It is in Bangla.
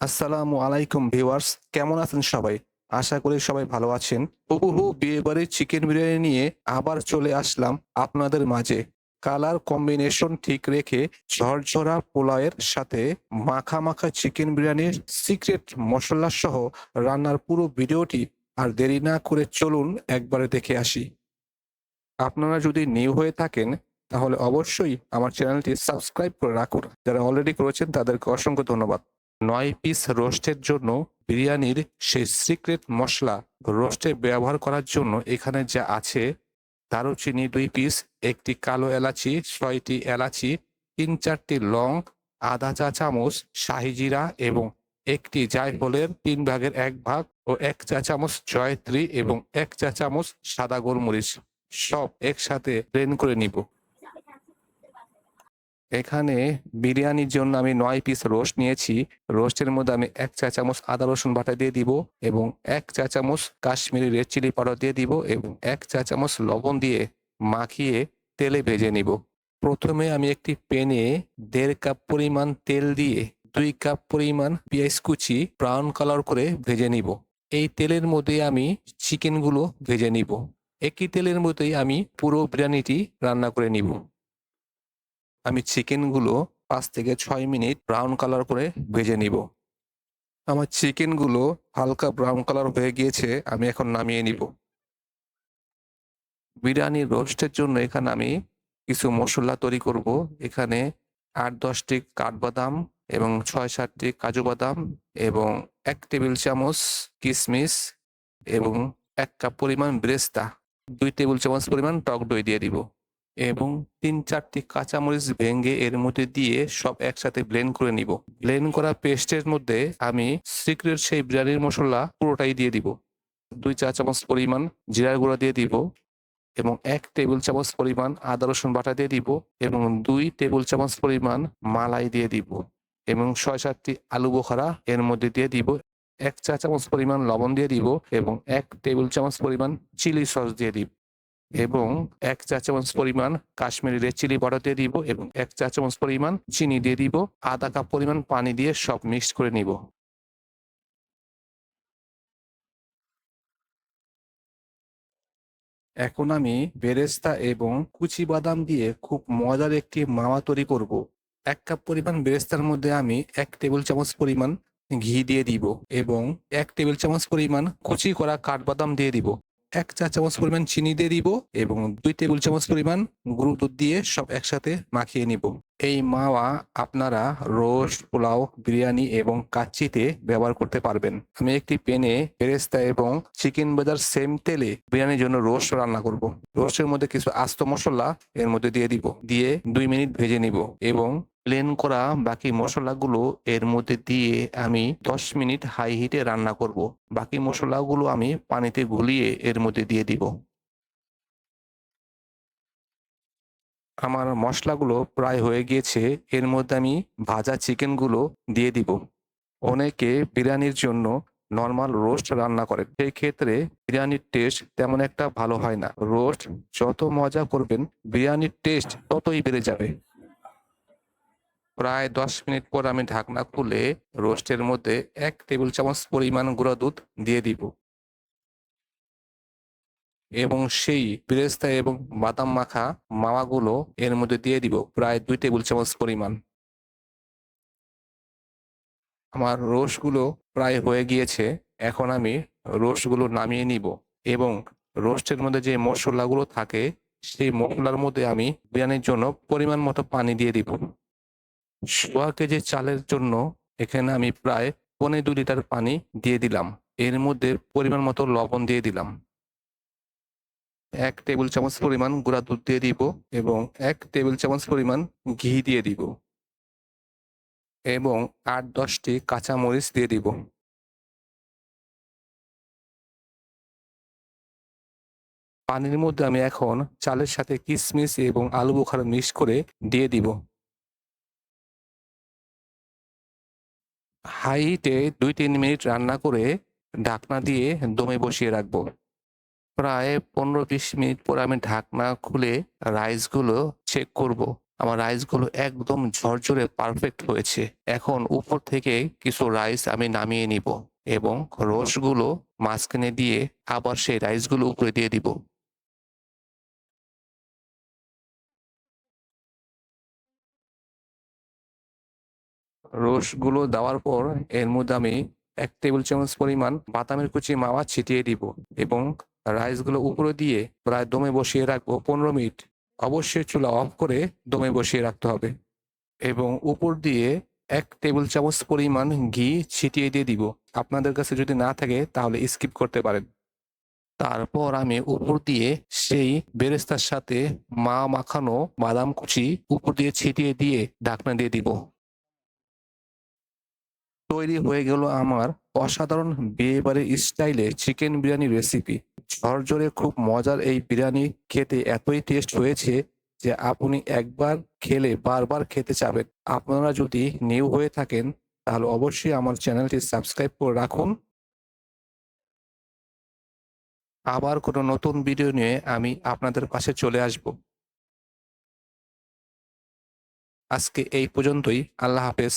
আসসালামু আলাইকুম ভিউয়ার্স, কেমন আছেন সবাই? আশা করি সবাই ভালো আছেন। হুবহু বিয়েবাড়ির চিকেন বিরিয়ানি নিয়ে আবার চলে আসলাম আপনাদের মাঝে। কালার কম্বিনেশন ঠিক রেখে ঝরঝরা পোলাওয়ের সাথে মাখা, মাখা চিকেন বিরিয়ানির সিক্রেট মসলা সহ রান্নার পুরো ভিডিওটি আর দেরি না করে চলুন একবারে দেখে আসি। আপনারা যদি নিউ হয়ে থাকেন তাহলে অবশ্যই আমার চ্যানেলটি সাবস্ক্রাইব করে রাখুন। যারা অলরেডি করেছেন তাদেরকে অসংখ্য ধন্যবাদ। ৯ পিস রোস্টের জন্য বিরিয়ানির সেই সিক্রেট মসলা রোস্টে ব্যবহার করার জন্য এখানে যা আছে: দারুচিনি ২ পিস, একটি কালো এলাচি, ৬টি এলাচি, ৩-৪টি লং, আধা চা চামচ শাহি জিরা এবং একটি জায়ফলের ৩ ভাগের ১ ভাগ ও ১ চা চামচ জয়ত্রী এবং ১ চা চামচ সাদা গোলমরিচ সব একসাথে ব্লেন্ড করে নিব। এখানে বিরিয়ানির জন্য আমি ৯ পিস রোস্ট নিয়েছি। রোস্টের মধ্যে আমি ১ চা চামচ আদা রসুন বাটা দিয়ে দিব এবং ১ চা চামচ কাশ্মীরি রেড চিলি পাউডার দিয়ে দিব এবং ১ চা চামচ লবণ দিয়ে মাখিয়ে তেলে ভেজে নিব। প্রথমে আমি একটি প্যানে ১.৫ কাপ পরিমাণ তেল দিয়ে ২ কাপ পরিমাণ পেঁয়াজ কুচি ব্রাউন কালার করে ভেজে নিব। এই তেলের মধ্যে আমি চিকেনগুলো ভেজে নিব। একই তেলের মধ্যেই আমি পুরো বিরিয়ানিটি রান্না করে নিব। আমি চিকেনগুলো ৫ থেকে ৬ মিনিট ব্রাউন কালার করে ভেজে নিব। আমার চিকেনগুলো হালকা ব্রাউন কালার হয়ে গিয়েছে, আমি এখন নামিয়ে নিব। বিরিয়ানির রোস্টের জন্য এখানে আমি কিছু মসলা তৈরি করব। এখানে ৮-১০টি কাঠবাদাম এবং ৬-৭টি কাজু বাদাম এবং ১ টেবিল চামচ কিশমিশ এবং ১ কাপ পরিমাণ বেরেস্তা, ২ টেবিল চামচ পরিমাণ টক দই দিয়ে দিব এবং ৩-৪টি কাঁচামরিচ ভেঙে এর মধ্যে দিয়ে সব একসাথে ব্লেন্ড করে নিব। ব্লেন্ড করা পেস্টের মধ্যে আমি সিক্রেট সেই বিরিয়ানির মসলা পুরোটাই দিয়ে দিব। ২ চা চামচ পরিমাণ জিরার গুঁড়া দিয়ে দিব এবং ১ টেবিল চামচ পরিমাণ আদা রসুন বাটা দিয়ে দিব এবং ২ টেবিল চামচ পরিমাণ মালাই দিয়ে দিব এবং ৬-৭টি আলু বোখারা এর মধ্যে দিয়ে দিব। ১ চা চামচ পরিমাণ লবণ দিয়ে দিব এবং ১ টেবিল চামচ পরিমাণ চিলি সস দিয়ে দিব এবং ১ চা চামচ পরিমাণ কাশ্মীরি রেড চিলি পাউডার দিয়ে দিব এবং ১ চা চামচ পরিমাণ চিনি দিয়ে দিব। আধা কাপ পরিমাণ পানি দিয়ে সব মিক্সড করে নিব। এখন আমি বেরেস্তা এবং কুচি বাদাম দিয়ে খুব মজার একটি মাওয়া তৈরি করব। ১ কাপ পরিমাণ বেরেস্তার মধ্যে আমি ১ টেবিল চামচ পরিমাণ ঘি দিয়ে দিব এবং ১ টেবিল চামচ পরিমাণ কুচি করা কাঠবাদাম দিয়ে দিব। ১ চা চামচ পরিমাণ চিনি দিয়ে দিব এবং ২ টেবিল চামচ পরিমাণ গুঁড়ো দুধ দিয়ে সব একসাথে মাখিয়ে নিব। এই মাওয়া আপনারা রোস্ট, পোলাও, বিরিয়ানি এবং কাচ্চিতে ব্যবহার করতে পারবেন। আমি একটি প্যানে বেরেস্তা এবং চিকেন ভাজার সেম তেলে বিরিয়ানির জন্য রোস্ট রান্না করব। রোস্টের মধ্যে কিছু আস্ত মসলা এর মধ্যে দিয়ে দিব। দিয়ে ২ মিনিট ভেজে নিব এবং ব্লেন্ড করা বাকি মসলাগুলো এর মধ্যে দিয়ে আমি ১০ মিনিট হাই হিটে রান্না করব। বাকি মসলাগুলো আমি পানিতে গুলিয়ে এর মধ্যে দিয়ে দিব। আমার মসলাগুলো প্রায় হয়ে গিয়েছে। এর মধ্যে আমি ভাজা চিকেনগুলো দিয়ে দিব। অনেকে বিরিয়ানির জন্য নরমাল রোস্ট রান্না করেন। সেই ক্ষেত্রে বিরিয়ানির টেস্ট তেমন একটা ভালো হয় না। রোস্ট যত মজা করবেন, বিরিয়ানির টেস্ট ততই বেড়ে যাবে। প্রায় ১০ মিনিট পর আমি ঢাকনা খুলে রোস্টের মধ্যে ১ টেবিল চামচ পরিমাণ গুঁড়া দুধ দিয়ে দিব এবং সেই বেরেস্তা এবং বাদাম মাখা মাওয়াগুলো এর মধ্যে দিয়ে দিব প্রায় ২ টেবিল চামচ পরিমাণ। আমার রোস্টগুলো প্রায় হয়ে গিয়েছে। এখন আমি রোস্টগুলো নামিয়ে নিব এবং রোস্টের মধ্যে যে মসলাগুলো থাকে, সেই মসলার মধ্যে আমি বিরিয়ানির জন্য পরিমাণ মতো পানি দিয়ে দিব। ১.৫ কেজি চালের জন্য এখানে আমি প্রায় ২.৫ লিটার পানি দিয়ে দিলাম। এর মধ্যে পরিমাণ মতো লবণ দিয়ে দিলাম। ১ টেবিল চামচ পরিমাণ গুঁড়া দুধ দিয়ে দিব এবং ১ টেবিল চামচ পরিমাণ ঘি দিয়ে দিব এবং ৮-১০টি কাঁচামরিচ দিয়ে দিব। পানির মধ্যে আমি এখন চালের সাথে কিশমিশ এবং আলু বোখারা মিক্স করে দিয়ে দিব। হাই হিটে ২-৩ মিনিট রান্না করে ঢাকনা দিয়ে দমে বসিয়ে রাখবো। প্রায় ১৫-২০ মিনিট পর আমি ঢাকনা খুলে রাইসগুলো চেক করব। আমার রাইসগুলো একদম ঝরঝরে পারফেক্ট হয়েছে। এখন উপর থেকে কিছু রাইস আমি নামিয়ে নিব এবং রসগুলো মাঝখানে দিয়ে আবার সেই রাইসগুলো উপরে দিয়ে দিব। রসগুলো দেওয়ার পর এর মধ্যে আমি ১ টেবিল চামচ পরিমাণ বাদামের কুচি মাওয়া ছিটিয়ে দিব এবং রাইসগুলো উপরে দিয়ে প্রায় দমে বসিয়ে রাখবো ১৫ মিনিট। অবশ্যই চুলা অফ করে দমে বসিয়ে রাখতে হবে এবং উপর দিয়ে ১ টেবিল চামচ পরিমাণ ঘি ছিটিয়ে দিয়ে দিব। আপনাদের কাছে যদি না থাকে তাহলে স্কিপ করতে পারেন। তারপর আমি উপর দিয়ে সেই বেরেস্তার সাথে মাখানো বাদাম কুচি উপর দিয়ে ছিটিয়ে দিয়ে ঢাকনা দিয়ে দিব। তৈরি হয়ে গেল আমার অসাধারণ বিয়েবাড়ির স্টাইলে চিকেন বিরিয়ানি রেসিপি। ঝরঝরে খুব মজার এই বিরিয়ানি খেতে এতই টেস্ট হয়েছে যে আপনি একবার খেলে বারবার খেতে চাবেন। আপনারা যদি নিউ হয়ে থাকেন তাহলে অবশ্যই আমার চ্যানেলটি সাবস্ক্রাইব করে রাখুন। আবার কোনো নতুন ভিডিও নিয়ে আমি আপনাদের পাশে চলে আসব। আজকে এই পর্যন্তই। আল্লাহ হাফেজ।